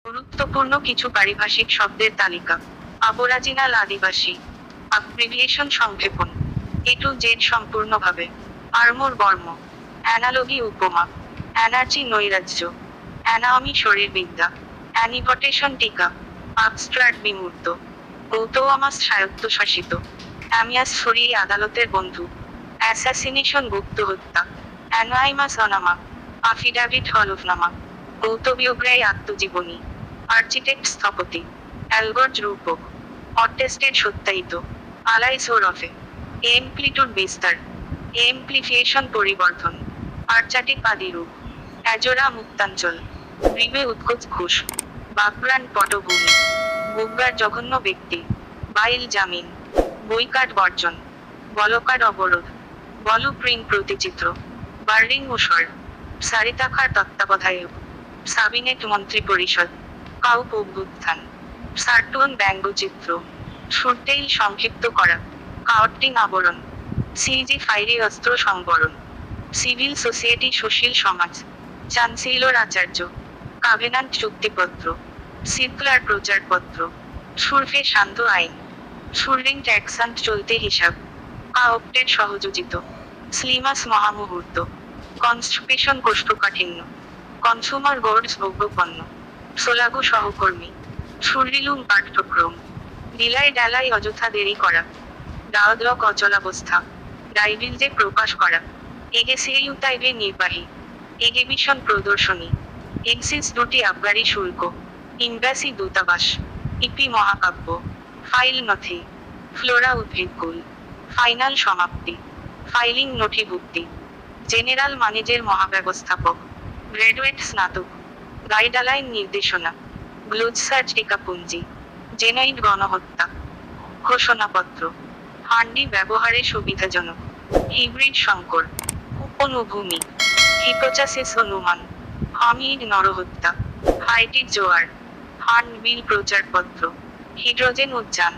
গুরুত্বপূর্ণ কিছু পারিভাষিক শব্দের তালিকা। আবরাজিনাল আদিবাসী। আব্রিভিয়েশন সংক্ষেপণ। এ টু জেড সম্পূর্ণভাবে। আর্মর বর্ম। অ্যানালগি উপমা। অ্যানার্জি নৈরাজ্য। অ্যানাটমি শরীরবিদ্যা। অ্যানিভটেশন টিকা। আবস্ট্রাক্ট বিমূর্ত। গৌতমাস স্বায়ত্তশাসিত। অ্যামিয়াস সরিয়ে আদালতের বন্ধু। অ্যাসাসিনেশন গুপ্ত হত্যা। অ্যানোয়াইমাস অনামা। আফিডাভিট হলফনামা। গৌতবিয়োগ্রাই আত্মজীবনী। আর্কিটেক্ট স্থপতি। অ্যালগর্জ রূপক। অটেস্টেড সত্যায়িত। আলাইস ওরফে। এমপ্লিটুড বিস্তার। এমপ্লিফিয়েশন পরিবর্ধন। আর্চাটিক আদিরূপ। অ্যাজোরা মুক্তাঞ্চল। গ্রীবে উৎকোচ ঘোষ। বাকব্রান্ড পটভূমি। বুবগার জঘন্য ব্যক্তি। বাইল জামিন। বইকাট বর্জন। বলকাট অবরোধ। বলু প্রিন্ট প্রতিচিত্র। বার্লিং ওসর। সারিতাখার তত্ত্বাবধায়ক। সাবিনেট মন্ত্রিপরিষদ। কাউপ অভ্যুত্থান। সার্টুন ব্যঙ্গচিত্র। সুরটেইল সংক্ষিপ্ত করা। কাওয়ার্টিং আবরণ। সিজি ফাইরি অস্ত্র সংবরণ। সিভিল সোসাইটি সুশীল সমাজ। চ্যান্সেলর আচার্য। কাভেনান্ট চুক্তিপত্র। সিরকুলার প্রচারপত্র। সুরফে শান্ত আইন। সুরলিং ট্যাক্সান্ট চলতে হিসাব। কাওপ্টেড সহযোজিত। স্লিমাস মহামুহূর্ত। কনস্টিপেশন কোষ্ঠকাঠিন্য। কনসুমার গোর্ডস ভোগ্যপণ্য। সোলাগু সহকর্মী। সুরলিলুম পাঠ্যক্রম। ডিলাই ডালাই অযথা দেরি করা। ডাওদলক অচলাবস্থা। ডাইভিলজে প্রকাশ করা। এগেসিউতাইভে নির্বাহী। এগেবিশন প্রদর্শনী। এক্সিস দুটি আবগারি শুল্ক। ইম্বাসি দূতাবাস। ইপি মহাকাব্য। ফাইল নথি। ফ্লোরা উদ্ভিদকুল। ফাইনাল সমাপ্তি। ফাইলিং নথিভুক্তি। জেনারেল ম্যানেজের মহাব্যবস্থাপক। গ্র্যাজুয়েট স্নাতক। গাইডলাইন নির্দেশনা। গ্লোজ সার্চ টিকাপুঞ্জি। জেনয়েড গণহত্যা। ঘোষণাপত্র। হান্ডি ব্যবহারে সুবিধাজনক। হিব্রিড সংকর। অনুভূমি। হিপোচাসিস অনুমান। হামিদ নরহত্যা। হাইটির জোয়ার। হান্ডবিল প্রচারপত্র। হিড্রোজেন উদ্যান।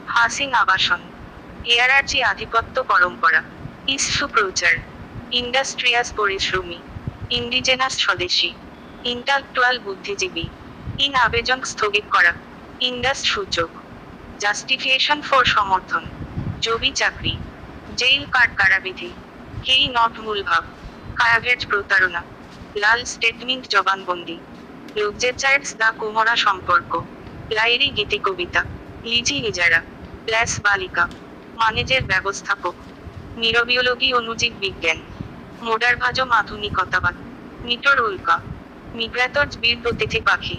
হাসিং আবাসন। এয়ারার্জি আধিপত্য পরম্পরা। ইস্যু প্রচার। ইন্ডাস্ট্রিয়াস পরিশ্রমী। ইন্ডিজেনাস স্বদেশী। ইন্টালেকচুয়াল বুদ্ধিজীবী। ইন আবেদন স্থগিত করা। ইন্ডাস সূচক। জাস্টিফিকেশন ফর সমর্থন। জবি চাকরি। জেইল কার্ড কারাবিধি। Keynote মূলভাব। কায়াভেট প্রতারণা। লাল স্টেটমেন্ট জবানবন্দি। লুকজেচার্স দা কুমোরা সম্পর্ক। লাইরি গীতিকবিতা। লিজি ইজারা। প্লাস বালিকা। মানেজের ব্যবস্থাপক। নিরবিওলজি অনুজীব বিজ্ঞান। মোডারভাজম আধুনিকতাবাদ। মিটর উল্কা। মিগ্রাতর্জ বীর অতিথি পাখি।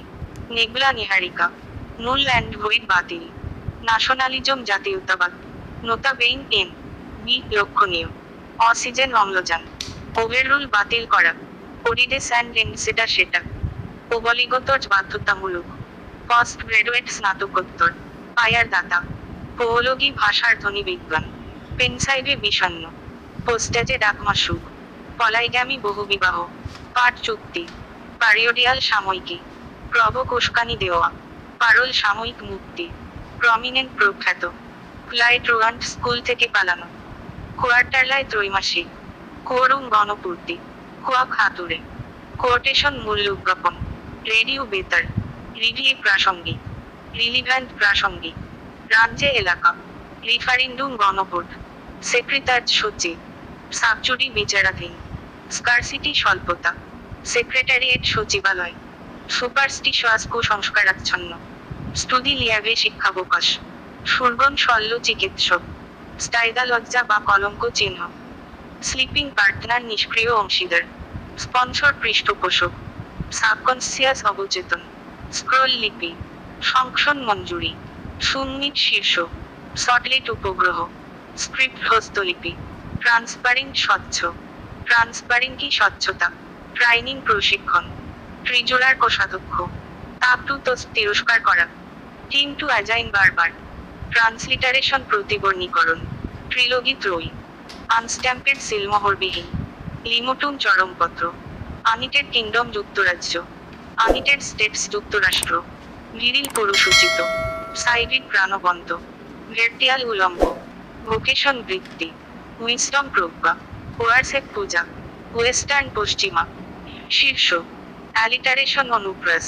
নেগলা নিহারিকা। নুল অ্যান্ড ভয়েড বাতিল। ন্যাশনালিজম জাতীয়তাবাদ। নোতা বেইন এন বি লক্ষণীয়। অক্সিজেন অম্লজান। ওভাররুল বাতিল করা। পরিডেস অ্যান্ড এনসেটা সেটা। প্রবলিগতর্জ বাধ্যতামূলক। পোস্ট গ্রাজুয়েট স্নাতকোত্তর। পায়ার দাতা। পোওলগি ভাষার ধ্বনি বিজ্ঞান। পেনসাইভে বিষণ্ণ। পোস্টাজে ডাকমাসুক। পলাইগামী বহুবিবাহ। পাঠ চুক্তি। পারিওডিয়াল সাময়িকী। প্রবক উস্কানি দেওয়া। পারল সাময়িক মুক্তি। প্রমিনেন্ট প্রখ্যাত। ফ্লাইট রুয়ান্ড স্কুল থেকে পালানো। কোয়ার্টারলায় ত্রৈমাসিক। কোয়ারুম গণপূর্তি। কোয়াক হাতুড়ে। কোটেশন মূল্য উজ্ঞাপন। রেডিও বেতার। রিভিউ প্রাসঙ্গিক। রিলিভ্যান্ট প্রাসঙ্গিক। রাজ্যে এলাকা। রিফারেন্ডুম গণভোট। সেক্রেটারিজ সচিব। সাবজুডি বিচারাধীন। স্কারসিটি স্বল্পতা। সেক্রেটারিয়েট সচিবালয়। সুপারস্টিশাস কুসংস্কারাচ্ছন্ন। স্টুডি লিয়াবে শিক্ষাবকাশ। সুরগন শল্য চিকিৎসক। স্টাইদা লজ্জা বা কলঙ্ক চিহ্ন। স্লিপিং পার্টনার নিষ্ক্রিয় অংশীদার। স্পন্সর পৃষ্ঠপোষক। সাবকনসিয়াস অবচেতন। স্ক্রোল লিপি। সংশোধন মঞ্জুরি। সুন্নিট শীর্ষ। সটলেট উপগ্রহ। স্ক্রিপ্ট হস্তলিপি। ট্রান্সপারেন্ট স্বচ্ছ। ট্রান্সপারেন্টই স্বচ্ছতা। ট্রাইনিং প্রশিক্ষণ। ট্রিজোরার কোষাধ্যক্ষ। তাপটুত তিরস্কার করা। টিম টু অ্যাজাইন বারবার। ট্রান্সলিটারেশন প্রতিবর্ণীকরণ। ট্রিলগি ত্রয়ী। আনস্ট্যাম্পেড সিলমোহরবিহীন। লিমোটুম চরমপত্র। আনিটেড কিংডম যুক্তরাজ্য। আনিটেড স্টেটস যুক্তরাষ্ট্র। ভিরিল পুরুষোচিত। সাইভিক প্রাণবন্ত। ভের্টিয়াল উলম্ব। ভোকেশন বৃত্তি। উইজডম প্রজ্ঞা। ওয়ারসেপ পূজা। ওয়েস্টার্ন পশ্চিমা। শীর্ষ। অ্যালিটারেশন অনুপ্রাস।